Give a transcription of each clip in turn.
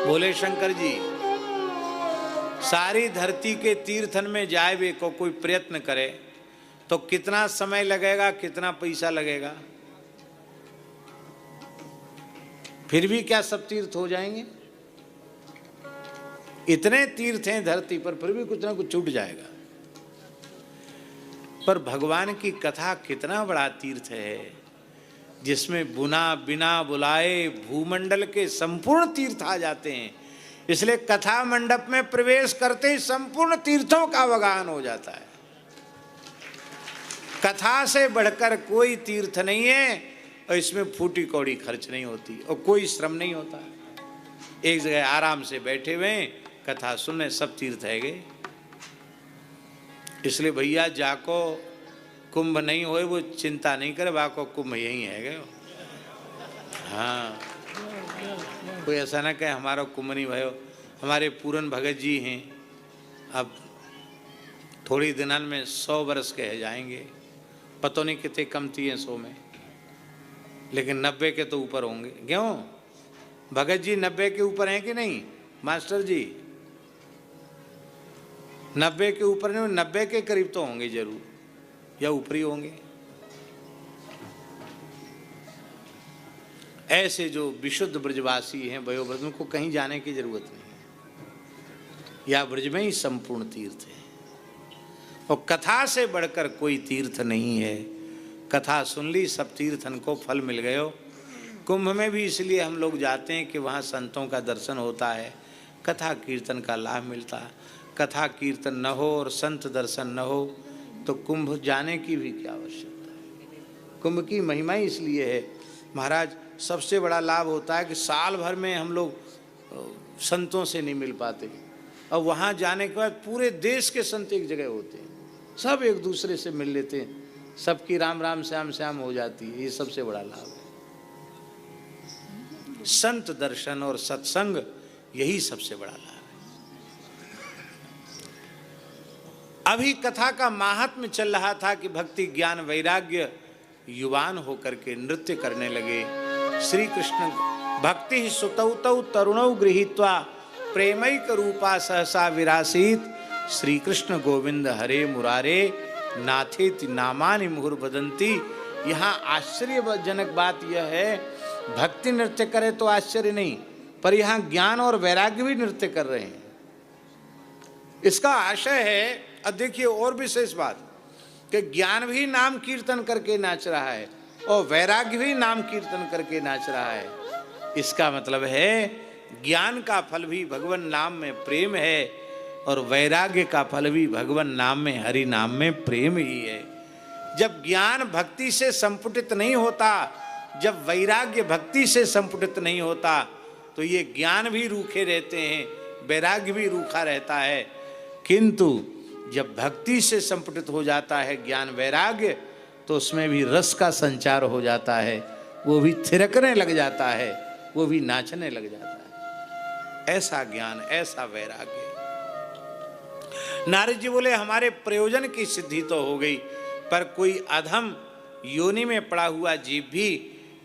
बोले शंकर जी, सारी धरती के तीर्थन में जाए वे को कोई प्रयत्न करे तो कितना समय लगेगा, कितना पैसा लगेगा? फिर भी क्या सब तीर्थ हो जाएंगे? इतने तीर्थ हैं धरती पर, फिर भी कुछ ना कुछ छूट जाएगा। पर भगवान की कथा कितना बड़ा तीर्थ है, जिसमें बिना बुलाए भूमंडल के संपूर्ण तीर्थ आ जाते हैं। इसलिए कथा मंडप में प्रवेश करते ही संपूर्ण तीर्थों का अवगाहन हो जाता है। कथा से बढ़कर कोई तीर्थ नहीं है, और इसमें फूटी कौड़ी खर्च नहीं होती और कोई श्रम नहीं होता। एक जगह आराम से बैठे हुए कथा सुनने, सब तीर्थ है गए। इसलिए भैया जाको कुंभ नहीं होए वो चिंता नहीं करे, वाको कुंभ यही है गए। हाँ, कोई ऐसा ना कहे हमारा कुंभ नहीं भयो। हमारे पूरन भगत जी हैं, अब थोड़ी दिनों में 100 वर्ष के है जाएंगे। पता नहीं कितने कमती हैं 100 में, लेकिन 90 के तो ऊपर होंगे। क्यों भगत जी 90 के ऊपर हैं कि नहीं मास्टर जी? 90 के ऊपर नहीं, 90 के करीब तो होंगे जरूर, या ऊपर ही होंगे। ऐसे जो विशुद्ध ब्रजवासी हैं वयोवृद्ध, उनको कहीं जाने की जरूरत नहीं है, या ब्रज में ही संपूर्ण तीर्थ है। और कथा से बढ़कर कोई तीर्थ नहीं है। कथा सुन ली, सब तीर्थन को फल मिल गयो। कुंभ में भी इसलिए हम लोग जाते हैं कि वहाँ संतों का दर्शन होता है, कथा कीर्तन का लाभ मिलता है। कथा कीर्तन न हो और संत दर्शन न हो तो कुंभ जाने की भी क्या आवश्यकता है। कुंभ की महिमा ही इसलिए है महाराज, सबसे बड़ा लाभ होता है कि साल भर में हम लोग संतों से नहीं मिल पाते, और वहाँ जाने के बाद पूरे देश के संत एक जगह होते हैं, सब एक दूसरे से मिल लेते हैं, सबकी राम राम श्याम श्याम हो जाती है। ये सबसे बड़ा लाभ है। संत दर्शन और सत्संग, यही सबसे बड़ा लाभ है। अभी कथा का माहात्म्य चल रहा था कि भक्ति ज्ञान वैराग्य युवान होकर के नृत्य करने लगे। श्री कृष्ण भक्ति सुतौ तरुणौ गृहीत्वा प्रेमैक रूपा सहसा विरासीत। श्री कृष्ण गोविंद हरे मुरारे नाथेति नामानि मुहुर्वदन्ति। यहाँ आश्चर्यजनक बात यह है, भक्ति नृत्य करे तो आश्चर्य नहीं, पर यहाँ ज्ञान और वैराग्य भी नृत्य कर रहे हैं। इसका आशय है, अब देखिए और विशेष बात, कि ज्ञान भी नाम कीर्तन करके नाच रहा है और वैराग्य भी नाम कीर्तन करके नाच रहा है। इसका मतलब है ज्ञान का फल भी भगवान नाम में प्रेम है, और वैराग्य का फल भी भगवान नाम में, हरि नाम में प्रेम ही है। जब ज्ञान भक्ति से संपुटित नहीं होता, जब वैराग्य भक्ति से संपुटित नहीं होता, तो ये ज्ञान भी रूखे रहते हैं, वैराग्य भी रूखा रहता है। किंतु जब भक्ति से संपुटित हो जाता है ज्ञान वैराग्य, तो उसमें भी रस का संचार हो जाता है, वो भी थिरकने लग जाता है, वो भी नाचने लग जाता है। ऐसा ज्ञान, ऐसा वैराग्य। नारद जी बोले हमारे प्रयोजन की सिद्धि तो हो गई, पर कोई अधम योनि में पड़ा हुआ जीव भी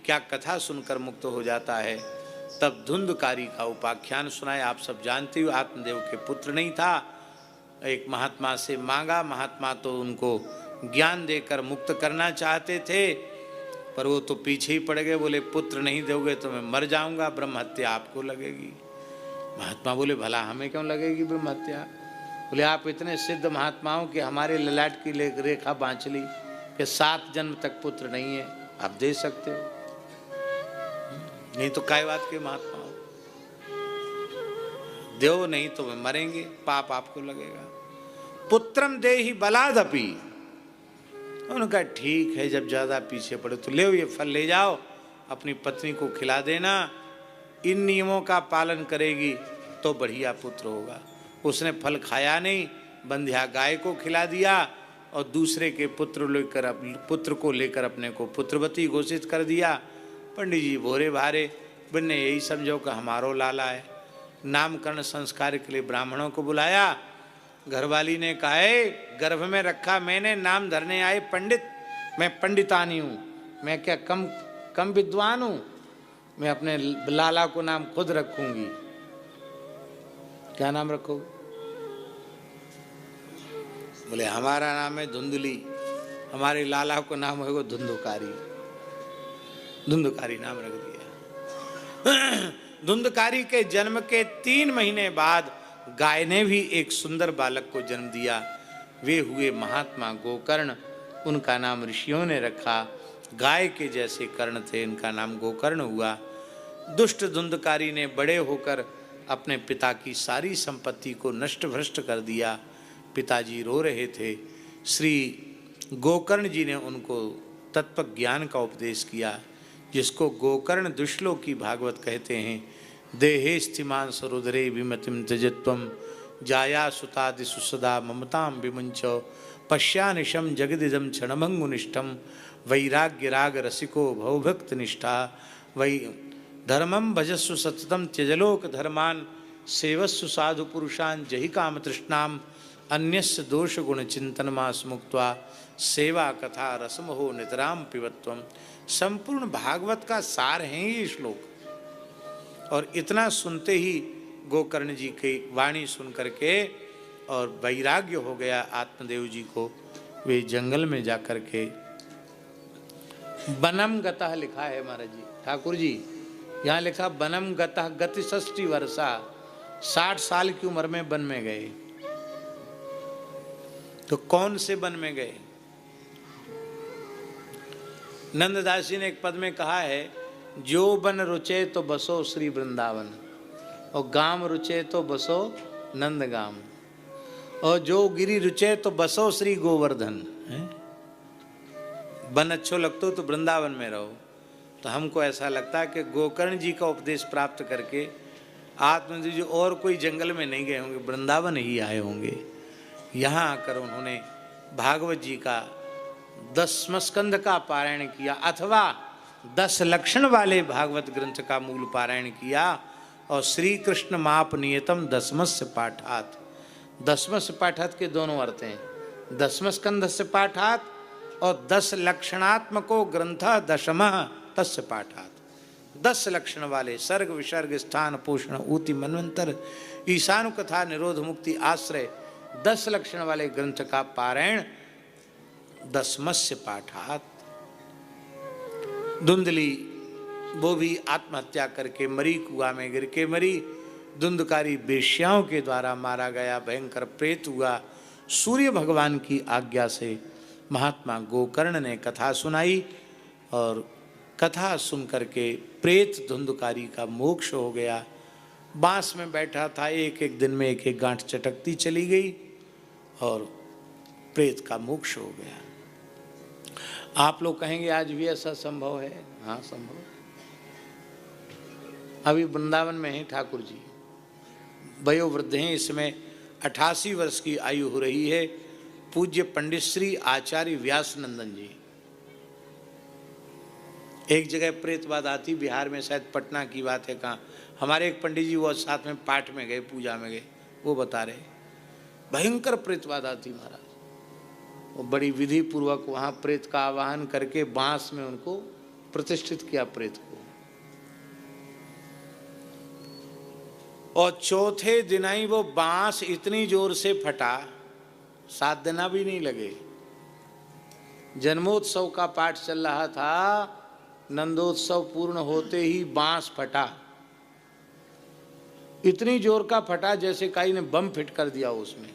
क्या कथा सुनकर मुक्त हो जाता है। तब धुंधकारी का उपाख्यान सुनाए। आप सब जानते हो, आत्मदेव के पुत्र नहीं था, एक महात्मा से मांगा, महात्मा तो उनको ज्ञान देकर मुक्त करना चाहते थे, पर वो तो पीछे ही पड़ गए। बोले पुत्र नहीं दोगे तो मैं मर जाऊंगा, ब्रह्म हत्या आपको लगेगी। महात्मा बोले भला हमें क्यों लगेगी ब्रह्म हत्या? बोले आप इतने सिद्ध महात्माओं कि हमारे ललाट की रेखा बांच ली कि 7 जन्म तक पुत्र नहीं है, आप दे सकते हो, नहीं तो काय बात के महात्मा हो, दो नहीं तो मैं मरेंगे, पाप आपको लगेगा। पुत्रम देहि बलादपि। उन्होंने कहा ठीक है, जब ज्यादा पीछे पड़े तो ले ये फल ले जाओ, अपनी पत्नी को खिला देना, इन नियमों का पालन करेगी तो बढ़िया पुत्र होगा। उसने फल खाया नहीं, बंध्या गाय को खिला दिया और दूसरे के पुत्र को लेकर अपने को पुत्रवती घोषित कर दिया। पंडित जी भोरे भारे बन्ने यही समझो कि हमारो लाला है। नामकरण संस्कार के लिए ब्राह्मणों को बुलाया। घरवाली ने कहा है गर्भ में रखा मैंने, नाम धरने आए पंडित, मैं पंडितानी हूँ, मैं क्या कम विद्वान हूँ, मैं अपने लाला को नाम खुद रखूंगी। क्या नाम रखोगे? बोले हमारा नाम है धुंधली, हमारे लाला को नाम है वो धुंधकारी। धुंधकारी नाम रख दिया। धुंधकारी के जन्म के 3 महीने बाद गाय ने भी एक सुंदर बालक को जन्म दिया। वे हुए महात्मा गोकर्ण। उनका नाम ऋषियों ने रखा। गाय के जैसे कर्ण थे, इनका नाम गोकर्ण हुआ। दुष्ट धुंधकारी ने बड़े होकर अपने पिता की सारी संपत्ति को नष्ट भ्रष्ट कर दिया। पिताजी रो रहे थे। श्री गोकर्ण जी ने उनको तत्व ज्ञान का उपदेश किया, जिसको गोकर्ण दुश्लोकी भागवत कहते हैं। देहे स्थिमान सरुदरे विमतिम त्यजत्वम जाया सुतादि सुसदा ममताम विमुंचो पश्यानिशम जगदिदम क्षणभंगुनिष्ठम वैराग्य राग रसिको भवभक्त निष्ठा वै धर्मम भजस्सु सततम त्यजलोक धर्मान सेवस्सु साधु पुरुषान जहि काम तृष्णाम अन्यस्य दोष गुण चिंतन मास मुक्त्वा सेवा कथा रसमहो नितराम पिबत्वम। संपूर्ण भागवत का सार है ये श्लोक। और इतना सुनते ही गोकर्ण जी की वाणी सुन करके और वैराग्य हो गया आत्मदेव जी को। वे जंगल में जाकर के बनम गतः लिखा है महाराज जी, ठाकुर जी यहाँ लिखा बनम गतः गति 60 वर्षा, 60 साल की उम्र में वन में गए। तो कौन से वन में गए? नंददास जी ने एक पद में कहा है, जो बन रुचे तो बसो श्री वृंदावन, और गाम रुचे तो बसो नंदगाम, और जो गिरी रुचे तो बसो श्री गोवर्धन। वन अच्छो लगतो तो वृंदावन में रहो। तो हमको ऐसा लगता है कि गोकर्ण जी का उपदेश प्राप्त करके आत्मदेव जी और कोई जंगल में नहीं गए होंगे, वृंदावन ही आए होंगे। यहाँ आकर उन्होंने भागवत जी का 10वें स्कंध का पारायण किया, अथवा 10 लक्षण वाले भागवत ग्रंथ का मूल पारायण किया। और श्री कृष्ण माप नियतम 10मस्य पाठात, 10मस्य पाठात के दोनों अर्थ हैं, 10वें स्कंध से पाठात और 10 लक्षणात्मको ग्रंथ 10मः तस्य पाठात। 10 लक्षण वाले सर्ग विसर्ग स्थान पोषण ऊति मनवंतर ईशानु कथा निरोध मुक्ति आश्रय 10 लक्षण वाले ग्रंथ का पारायण 10मस्य पाठात। धुंधली वो भी आत्महत्या करके मरी, कुआं में गिर के मरी। धुंधकारी वेश्याओं के द्वारा मारा गया, भयंकर प्रेत हुआ। सूर्य भगवान की आज्ञा से महात्मा गोकर्ण ने कथा सुनाई और कथा सुन करके प्रेत धुंधकारी का मोक्ष हो गया। बांस में बैठा था, एक एक दिन में एक एक गांठ चटकती चली गई और प्रेत का मोक्ष हो गया। आप लोग कहेंगे आज भी ऐसा संभव है? हाँ संभव। अभी वृंदावन में हैं ठाकुर जी, वयोवृद्ध हैं, इसमें 88 वर्ष की आयु हो रही है। पूज्य पंडित श्री आचार्य व्यास नंदन जी। एक जगह प्रेतवाद आती, बिहार में, शायद पटना की बात है, कहाँ हमारे एक पंडित जी वो साथ में पाठ में गए, पूजा में गए, वो बता रहे भयंकर प्रेतवाद आती महाराज। वो बड़ी विधि पूर्वक वहाँ प्रेत का आवाहन करके बांस में उनको प्रतिष्ठित किया प्रेत को। और चौथे दिन ही वो बांस इतनी जोर से फटा, 7 दिन भी नहीं लगे। जन्मोत्सव का पाठ चल रहा था, नंदोत्सव पूर्ण होते ही बांस फटा। इतनी जोर का फटा जैसे कहीं ने बम फिट कर दिया उसमें।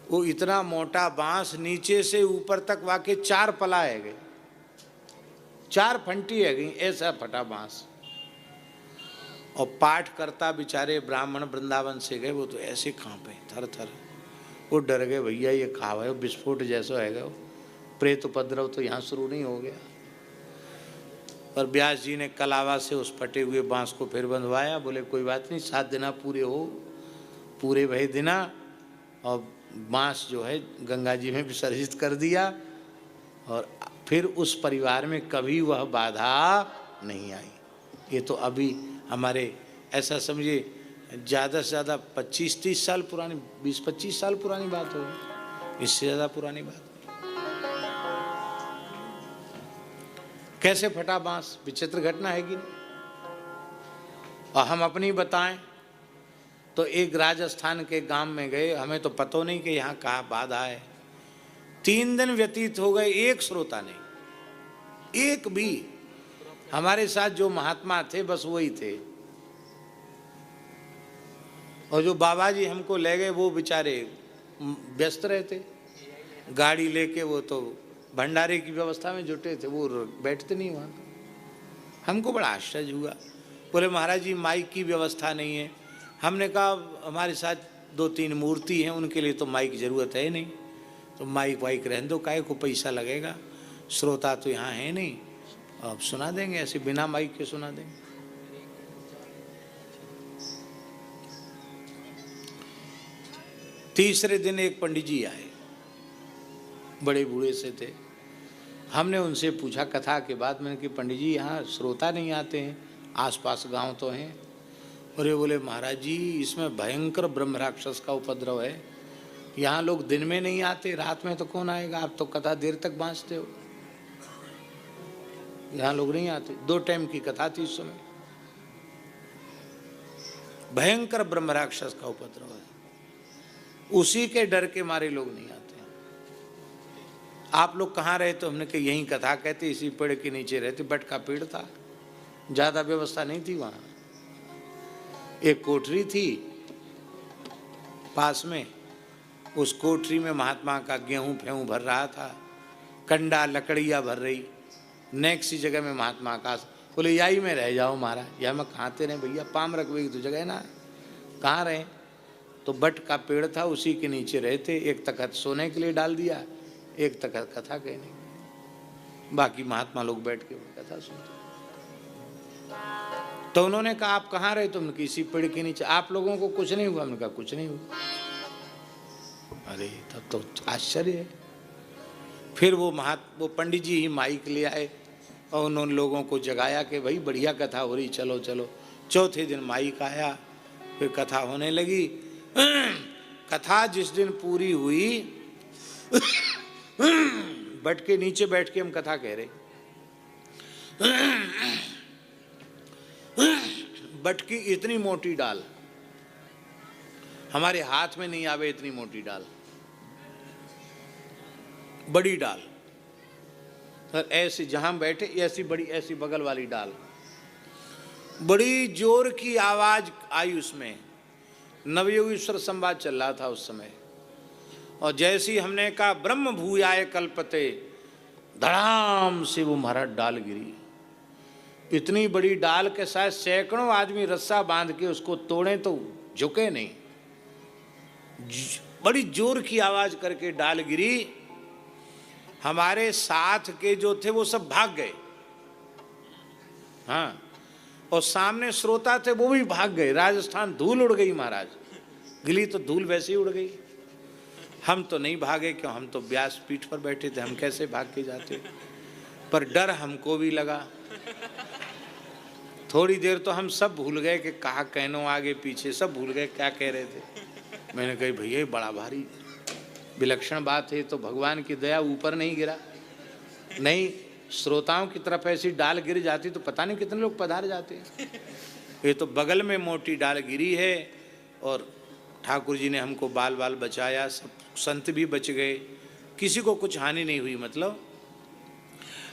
वो इतना मोटा बांस, नीचे से ऊपर तक वाके 4 पला है गए, 4 फंटी है गई, ऐसा फटा बांस। और पाठ करता बेचारे ब्राह्मण वृंदावन से गए, वो तो ऐसे कांपे थर थर, वो डर गए, भैया ये खावा है विस्फोट जैसा है गया। प्रेत उपद्रव तो यहाँ शुरू नहीं हो गया। और व्यास जी ने कलावा से उस फटे हुए बांस को फिर बंधवाया। बोले कोई बात नहीं, 7 दिन पूरे हो, पूरे वही दिना, और बांस जो है गंगा जी में विसर्जित कर दिया। और फिर उस परिवार में कभी वह बाधा नहीं आई। ये तो अभी हमारे ऐसा समझिए ज़्यादा से ज़्यादा 25-30 साल पुरानी, 20-25 साल पुरानी बात होगी, इससे ज़्यादा पुरानी बात। कैसे फटा बांस, विचित्र घटना है कि नहीं? और हम अपनी बताएं, तो एक राजस्थान के गांव में गए, हमें तो पता नहीं कि यहाँ कहाँ बाधा है। 3 दिन व्यतीत हो गए, एक श्रोता नहीं, एक भी। हमारे साथ जो महात्मा थे बस वही थे, और जो बाबा जी हमको ले गए वो बेचारे व्यस्त रहते, गाड़ी लेके वो तो भंडारे की व्यवस्था में जुटे थे, वो बैठते नहीं वहाँ। हमको बड़ा आश्चर्य हुआ, बोले महाराज जी माइक की व्यवस्था नहीं है। हमने कहा हमारे साथ 2-3 मूर्ति हैं, उनके लिए तो माइक की ज़रूरत है नहीं, तो माइक वाइक रहने दो, काहे को पैसा लगेगा, श्रोता तो यहाँ है नहीं, अब सुना देंगे ऐसे बिना माइक के सुना देंगे। तीसरे दिन एक पंडित जी आए, बड़े बूढ़े से थे। हमने उनसे पूछा कथा के बाद, मैंने कि पंडित जी यहाँ श्रोता नहीं आते हैं, आसपास गांव तो हैं। और ये बोले महाराज जी इसमें भयंकर ब्रह्म राक्षस का उपद्रव है, यहाँ लोग दिन में नहीं आते, रात में तो कौन आएगा, आप तो कथा देर तक बाँचते हो, यहाँ लोग नहीं आते। 2 टाइम की कथा थी इस समय। भयंकर ब्रह्म राक्षस का उपद्रव है, उसी के डर के मारे लोग नहीं आते। आप लोग कहाँ रहे? तो हमने कहा यहीं कथा कहते, इसी पेड़ के नीचे रहते, बट का पेड़ था, ज़्यादा व्यवस्था नहीं थी वहाँ। एक कोठरी थी पास में, उस कोठरी में महात्मा का गेहूँ फेहूँ भर रहा था, कंडा लकड़ियाँ भर रही। नेक्स्ट सी जगह में महात्मा का, बोले यही में रह जाओ महाराज। या मैं कहाँ ते रहे भैया, पाम रखवे की तो जगह है ना, कहाँ रहे? तो बट का पेड़ था, उसी के नीचे रहते। एक तखत सोने के लिए डाल दिया, एक तखत कथा कहने, बाकी महात्मा लोग बैठ के कथा सुनते। तो उन्होंने कहा आप कहाँ रहे? तुमने किसी पेड़ के नीचे। आप लोगों को कुछ नहीं हुआ? हमने कहा कुछ नहीं हुआ। अरे तब तो आश्चर्य है। फिर वो पंडित जी ही माइक ले आए और उन्होंने लोगों को जगाया कि भाई बढ़िया कथा हो रही, चलो चलो। चौथे दिन माइक आया, फिर कथा होने लगी। कथा जिस दिन पूरी हुई, बट के नीचे बैठ के हम कथा कह रहे, बट की इतनी मोटी डाल, हमारे हाथ में नहीं आवे इतनी मोटी डाल, बड़ी डाल, और ऐसी जहां बैठे ऐसी बड़ी, ऐसी बगल वाली डाल, बड़ी जोर की आवाज आई उसमें। नवयोगीश्वर संवाद चल रहा था उस समय, और जैसी हमने कहा ब्रह्म भूयाय कल्पते, धड़ाम से वो महाराज डाल गिरी। इतनी बड़ी डाल के साथ सैकड़ों आदमी रस्सा बांध के उसको तोड़े तो झुके नहीं, बड़ी जोर की आवाज करके डाल गिरी। हमारे साथ के जो थे वो सब भाग गए, हाँ, और सामने श्रोता थे वो भी भाग गए। राजस्थान धूल उड़ गई महाराज, गिली तो धूल वैसे ही उड़ गई। हम तो नहीं भागे, क्यों, हम तो व्यास पीठ पर बैठे थे, हम कैसे भाग के जाते। पर डर हमको भी लगा। थोड़ी देर तो हम सब भूल गए कि कहा कहनो, आगे पीछे सब भूल गए क्या कह रहे थे। मैंने कही भैया बड़ा भारी विलक्षण बात है, तो भगवान की दया ऊपर नहीं गिरा, नहीं श्रोताओं की तरफ ऐसी डाल गिर जाती तो पता नहीं कितने लोग पधार जाते। ये तो बगल में मोटी डाल गिरी है, और ठाकुर जी ने हमको बाल बाल बचाया, सब संत भी बच गए, किसी को कुछ हानि नहीं हुई। मतलब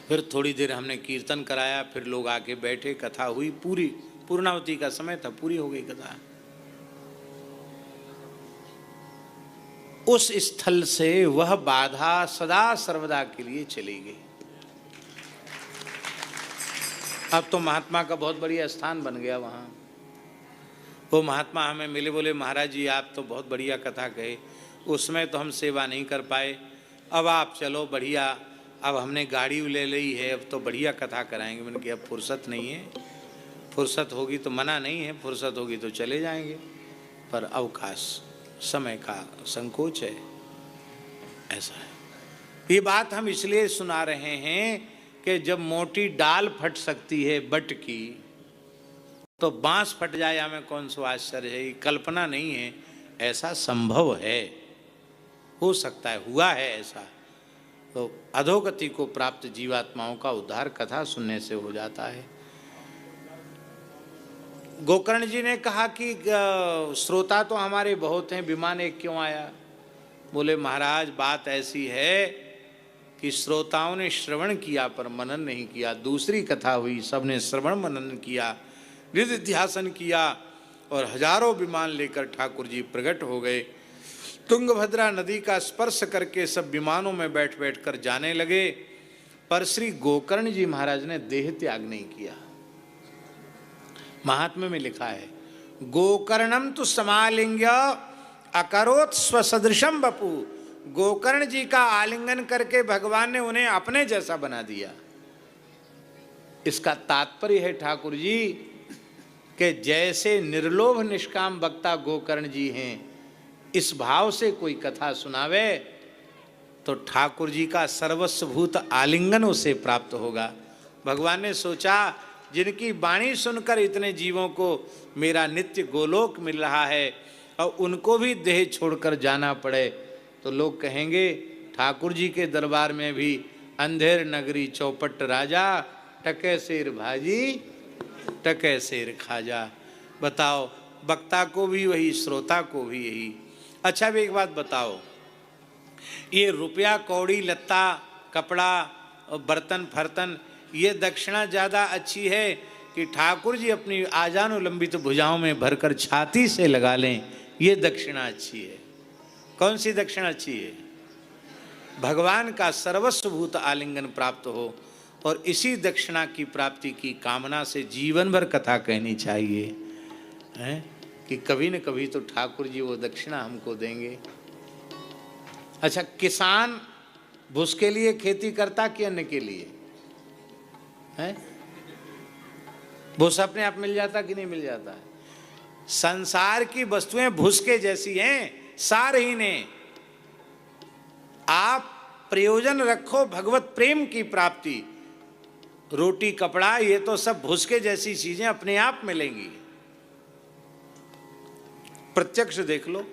फिर थोड़ी देर हमने कीर्तन कराया, फिर लोग आके बैठे, कथा हुई पूरी। पूर्णावती का समय था, पूरी हो गई कथा। उस स्थल से वह बाधा सदा सर्वदा के लिए चली गई। अब तो महात्मा का बहुत बढ़िया स्थान बन गया वहाँ। वो महात्मा हमें मिले, बोले महाराज जी आप तो बहुत बढ़िया कथा कहे, उसमें तो हम सेवा नहीं कर पाए, अब आप चलो बढ़िया, अब हमने गाड़ी ले ली है, अब तो बढ़िया कथा कराएंगे। मैंने कहा अब फुर्सत नहीं है, फुर्सत होगी तो मना नहीं है, फुर्सत होगी तो चले जाएंगे, पर अवकाश समय का संकोच है, ऐसा है। ये बात हम इसलिए सुना रहे हैं कि जब मोटी डाल फट सकती है बट की, तो बांस फट जाए हमें कौन सा आश्चर्य है। ये कल्पना नहीं है, ऐसा संभव है, हो सकता है, हुआ है ऐसा। तो अधोगति को प्राप्त जीवात्माओं का उद्धार कथा सुनने से हो जाता है। गोकर्ण जी ने कहा कि श्रोता तो हमारे बहुत हैं, विमान एक क्यों आया? बोले महाराज बात ऐसी है कि श्रोताओं ने श्रवण किया पर मनन नहीं किया। दूसरी कथा हुई, सबने श्रवण मनन किया, निधिध्यासन किया और हजारों विमान लेकर ठाकुर जी प्रकट हो गए। तुंगभद्रा नदी का स्पर्श करके सब विमानों में बैठ बैठ कर जाने लगे, पर श्री गोकर्ण जी महाराज ने देह त्याग नहीं किया। महात्म्य में लिखा है, गोकर्णम तो समालिंग्य अकरोत स्वसदृशम बपू। गोकर्ण जी का आलिंगन करके भगवान ने उन्हें अपने जैसा बना दिया। इसका तात्पर्य है ठाकुर जी कि जैसे निर्लोभ निष्काम वक्ता गोकर्ण जी हैं, इस भाव से कोई कथा सुनावे तो ठाकुर जी का सर्वस्वभूत आलिंगन उसे प्राप्त होगा। भगवान ने सोचा जिनकी वाणी सुनकर इतने जीवों को मेरा नित्य गोलोक मिल रहा है और उनको भी देह छोड़कर जाना पड़े तो लोग कहेंगे ठाकुर जी के दरबार में भी अंधेर नगरी चौपट राजा, टके शेर भाजी टके शेर खाजा। बताओ, वक्ता को भी वही, श्रोता को भी यही। अच्छा भी एक बात बताओ, ये रुपया कौड़ी लत्ता कपड़ा और बर्तन फर्तन, ये दक्षिणा ज़्यादा अच्छी है कि ठाकुर जी अपनी आजानुलंबित भुजाओं में भरकर छाती से लगा लें, ये दक्षिणा अच्छी है? कौन सी दक्षिणा अच्छी है? भगवान का सर्वस्वभूत आलिंगन प्राप्त हो, और इसी दक्षिणा की प्राप्ति की कामना से जीवन भर कथा कहनी चाहिए, हैं कि कभी न कभी तो ठाकुर जी वो दक्षिणा हमको देंगे। अच्छा, किसान भूस के लिए खेती करता कि अन्न के लिए है? भूस अपने आप मिल जाता कि नहीं मिल जाता है? संसार की वस्तुएं भूस के जैसी हैं, सार ही ने। आप प्रयोजन रखो भगवत प्रेम की प्राप्ति, रोटी कपड़ा ये तो सब भूस के जैसी चीजें अपने आप मिलेंगी। प्रत्यक्ष देख लो,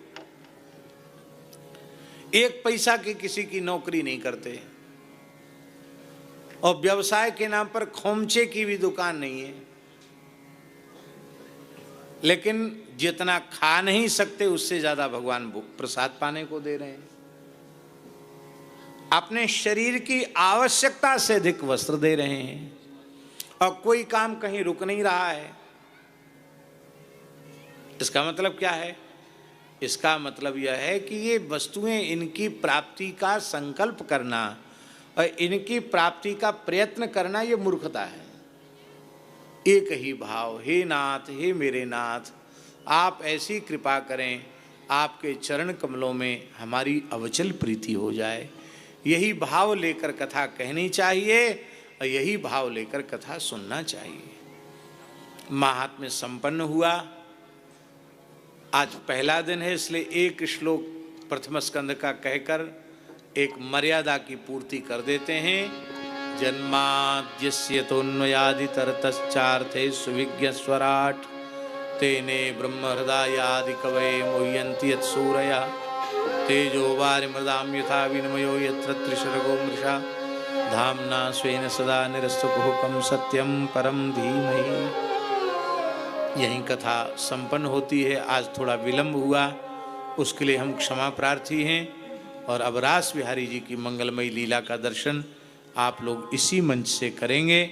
एक पैसा की किसी की नौकरी नहीं करते और व्यवसाय के नाम पर खोमचे की भी दुकान नहीं है, लेकिन जितना खा नहीं सकते उससे ज्यादा भगवान प्रसाद पाने को दे रहे हैं। अपने शरीर की आवश्यकता से अधिक वस्त्र दे रहे हैं और कोई काम कहीं रुक नहीं रहा है। इसका मतलब क्या है? इसका मतलब यह है कि ये वस्तुएं, इनकी प्राप्ति का संकल्प करना और इनकी प्राप्ति का प्रयत्न करना ये मूर्खता है। एक ही भाव, हे नाथ, हे मेरे नाथ, आप ऐसी कृपा करें, आपके चरण कमलों में हमारी अवचल प्रीति हो जाए। यही भाव लेकर कथा कहनी चाहिए और यही भाव लेकर कथा सुनना चाहिए। महात्म्य संपन्न हुआ। आज पहला दिन है, इसलिए एक श्लोक प्रथम स्कंद का कहकर एक मर्यादा की पूर्ति कर देते हैं। जन्माद्यस्य तोन्मयादितरतश्चार्थे सुविज्ञ स्वराट तेने ब्रह्म हृदयादि कवये मुह्यन्ति यत्सूरया तेजो वारिमृदां यथा विनिमयो यत्र त्रिशर्गो मृषा धाम्ना स्वेन सदा निरस्तकुहकं सत्यं परम धीमहि। यही कथा संपन्न होती है। आज थोड़ा विलंब हुआ, उसके लिए हम क्षमा प्रार्थी हैं। और अब रास बिहारी जी की मंगलमयी लीला का दर्शन आप लोग इसी मंच से करेंगे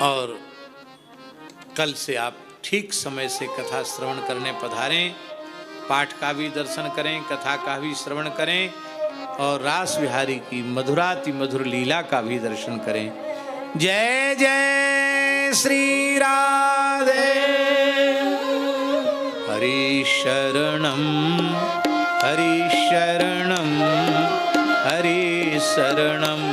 और कल से आप ठीक समय से कथा श्रवण करने पधारें। पाठ का भी दर्शन करें, कथा का भी श्रवण करें और रास बिहारी की मधुराति मधुर लीला का भी दर्शन करें। जय जय श्री राधे। हरि शरणम हरि शरणम हरि शरणम।